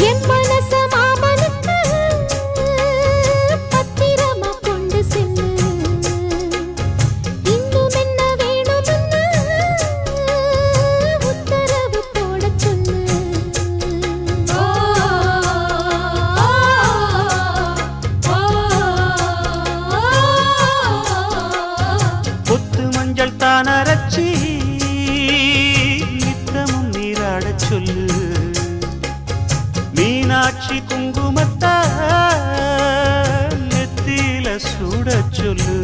என் மனச மாமனுக்கு பத்திரமா கொண்டு செல்லு. இன்னும் என்ன வேணும்னு உத்தரவு போட சொல்லு. கொத்து மஞ்சள் தான் அரைச்சி நித்தமும் நீராடச் சொல்லு. மீனாட்சி குங்குமத்த நெத்தியில சூடச் சொல்லு.